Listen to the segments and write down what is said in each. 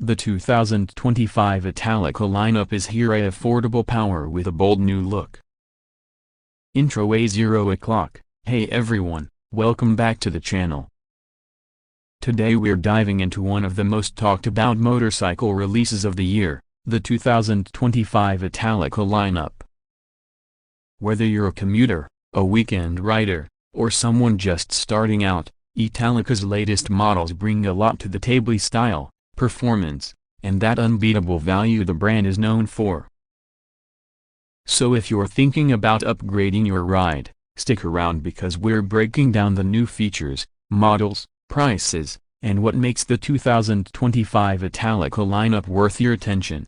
The 2025 Italika lineup is here, a affordable power with a bold new look. Intro A0 Hey everyone, welcome back to the channel. Today we're diving into one of the most talked about motorcycle releases of the year, the 2025 Italika lineup. Whether you're a commuter, a weekend rider, or someone just starting out, Italika's latest models bring a lot to the table: style, performance, and that unbeatable value the brand is known for. So if you're thinking about upgrading your ride, stick around because we're breaking down the new features, models, prices, and what makes the 2025 Italika lineup worth your attention.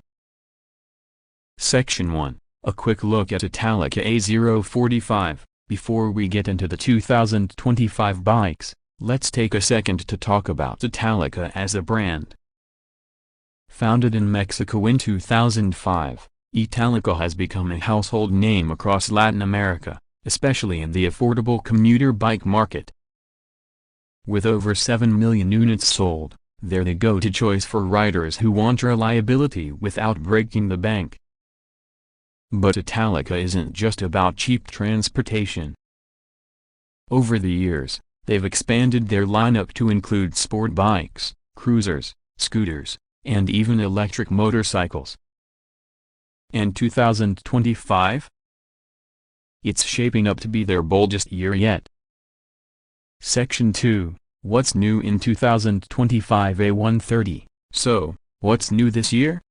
Section 1. A quick look at Italika A045. Before we get into the 2025 bikes, let's take a second to talk about Italika as a brand. Founded in Mexico in 2005, Italika has become a household name across Latin America, especially in the affordable commuter bike market. With over 7 million units sold, they're the go-to choice for riders who want reliability without breaking the bank. But Italika isn't just about cheap transportation. Over the years, they've expanded their lineup to include sport bikes, cruisers, scooters, and even electric motorcycles. And 2025? It's shaping up to be their boldest year yet. Section 2. What's new in 2025 A130? So, what's new this year?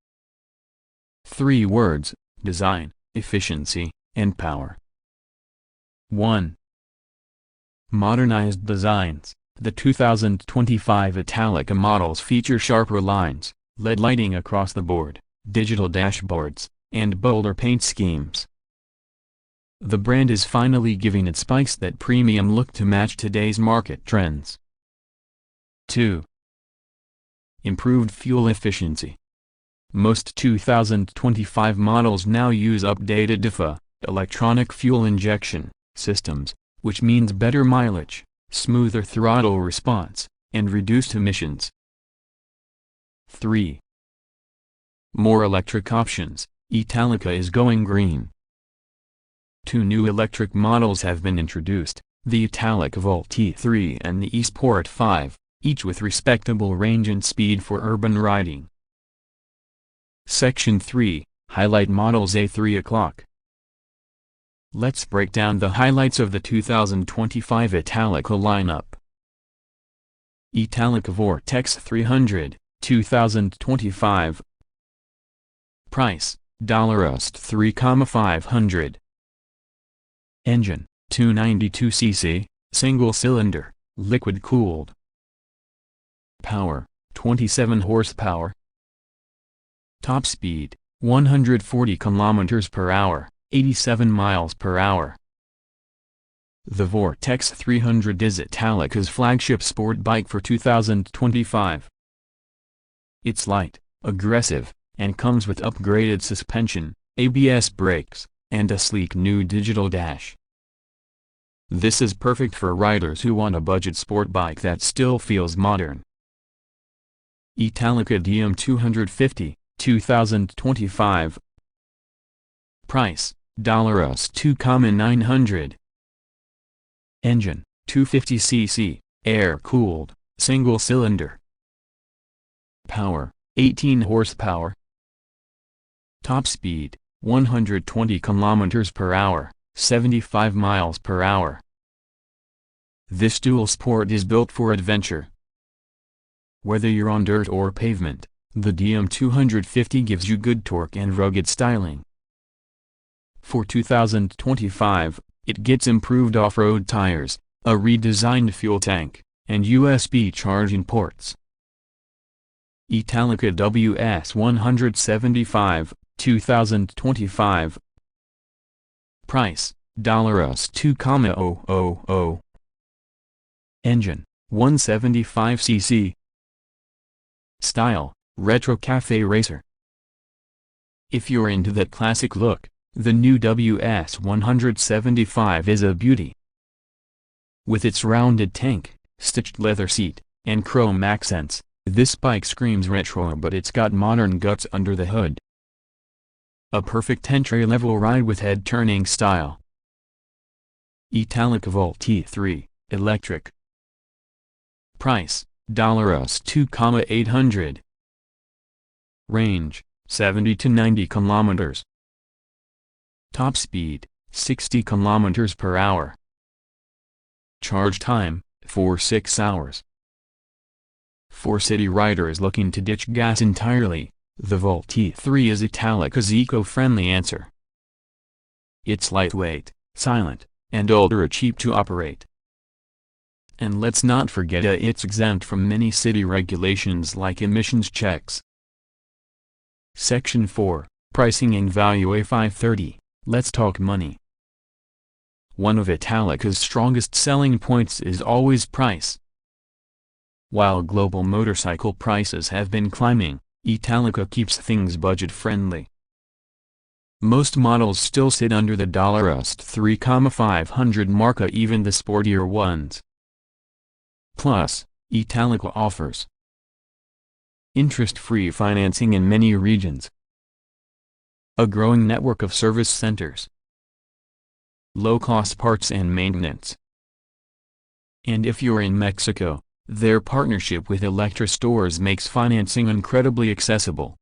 3 words: design, efficiency, and power. 1. Modernized designs. The 2025 Italika models feature sharper lines, LED lighting across the board, digital dashboards, and bolder paint schemes. The brand is finally giving its bikes that premium look to match today's market trends. 2. Improved fuel efficiency. Most 2025 models now use updated DIFA, electronic fuel injection, systems, which means better mileage, smoother throttle response, and reduced emissions. 3. More electric options. Italika is going green. 2 new electric models have been introduced, the Italika Vort-X and the eSport 5, each with respectable range and speed for urban riding. Section 3. Highlight models A3. Let's break down the highlights of the 2025 Italika lineup. Italika Vort-X 300, 2025. Price, $US 3,500. Engine, 292cc, single cylinder, liquid cooled. Power, 27 horsepower. Top speed, 140 km per hour, 87 miles per hour. The Vort-X 300 is Italika's flagship sport bike for 2025. It's light, aggressive, and comes with upgraded suspension, ABS brakes, and a sleek new digital dash. This is perfect for riders who want a budget sport bike that still feels modern. Italika DM250, 2025. Price, $US 2,900. Engine, 250cc, air-cooled, single-cylinder. Power, 18 horsepower. Top speed, 120 km per hour, 75 miles per hour. This dual sport is built for adventure. Whether you're on dirt or pavement, the DM250 gives you good torque and rugged styling. For 2025, it gets improved off-road tires, a redesigned fuel tank, and USB charging ports. Italika WS175, 2025. Price, $US 2,000. Engine, 175cc. Style, retro cafe racer. If you're into that classic look, the new WS175 is a beauty. With its rounded tank, stitched leather seat, and chrome accents, This bike screams retro, but it's got modern guts under the hood. A perfect entry-level ride with head-turning style. Italika Vort-X Electric. Price, $Us 2,800. Range, 70 to 90 kilometers. Top speed, 60 kilometers per hour. Charge time, 4-6 hours. For city riders looking to ditch gas entirely, the Vort-X is Italika's eco-friendly answer. It's lightweight, silent, and ultra cheap to operate. And let's not forget it's exempt from many city regulations like emissions checks. Section 4, Pricing and Value. A530, let's talk money. One of Italika's strongest selling points is always price. While global motorcycle prices have been climbing, Italika keeps things budget-friendly. Most models still sit under the Us 3,500 mark, even the sportier ones. Plus, Italika offers interest-free financing in many regions, a growing network of service centers, low-cost parts and maintenance. And if you're in Mexico, their partnership with Electra stores makes financing incredibly accessible.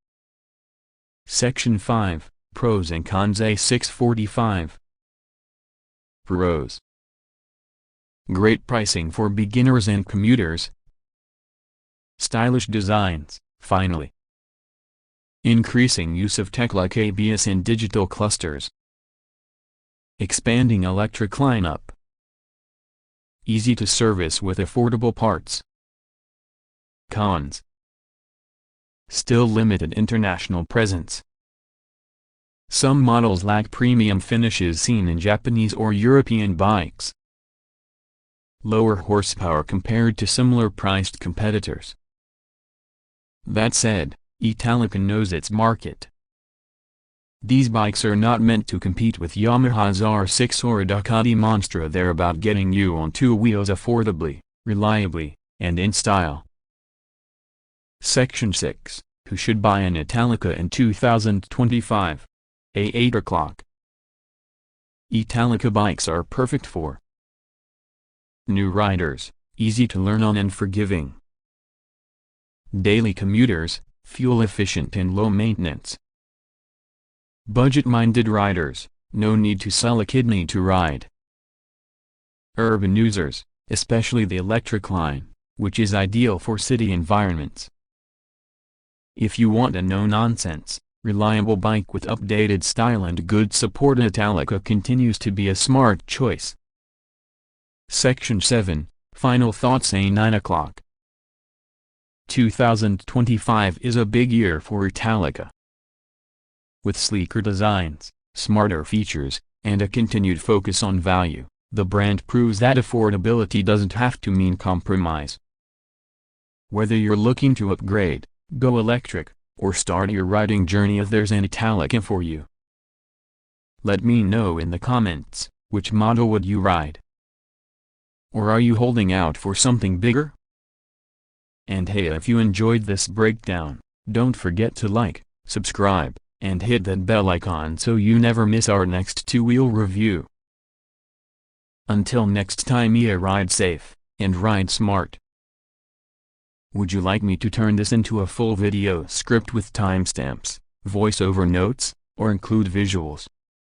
Section 5, Pros and Cons. A645. Pros. Great pricing for beginners and commuters. Stylish designs, finally. Increasing use of tech like ABS and digital clusters. Expanding electric lineup. Easy to service with affordable parts. Cons. Still limited international presence. Some models lack premium finishes seen in Japanese or European bikes. Lower horsepower compared to similar priced competitors. That said, Italika knows its market. These bikes are not meant to compete with Yamaha's R6 or a Ducati Monstra. They're about getting you on two wheels affordably, reliably, and in style. Section 6, Who should buy an Italika in 2025? A8 o'clock. Italika bikes are perfect for new riders, easy to learn on and forgiving. Daily commuters, fuel efficient and low maintenance. Budget-minded riders, no need to sell a kidney to ride. Urban users, especially the electric line, which is ideal for city environments. If you want a no-nonsense, reliable bike with updated style and good support, Italika continues to be a smart choice. Section 7, Final Thoughts. A9 o'clock. 2025 is a big year for Italika. With sleeker designs, smarter features, and a continued focus on value, the brand proves that affordability doesn't have to mean compromise. Whether you're looking to upgrade, go electric, or start your riding journey, there's an Italika for you. Let me know in the comments, which model would you ride? Or are you holding out for something bigger? And hey, if you enjoyed this breakdown, don't forget to like, subscribe, and hit that bell icon so you never miss our next two-wheel review. Until next time, ride safe, and ride smart. Would you like me to turn this into a full video script with timestamps, voiceover notes, or include visuals?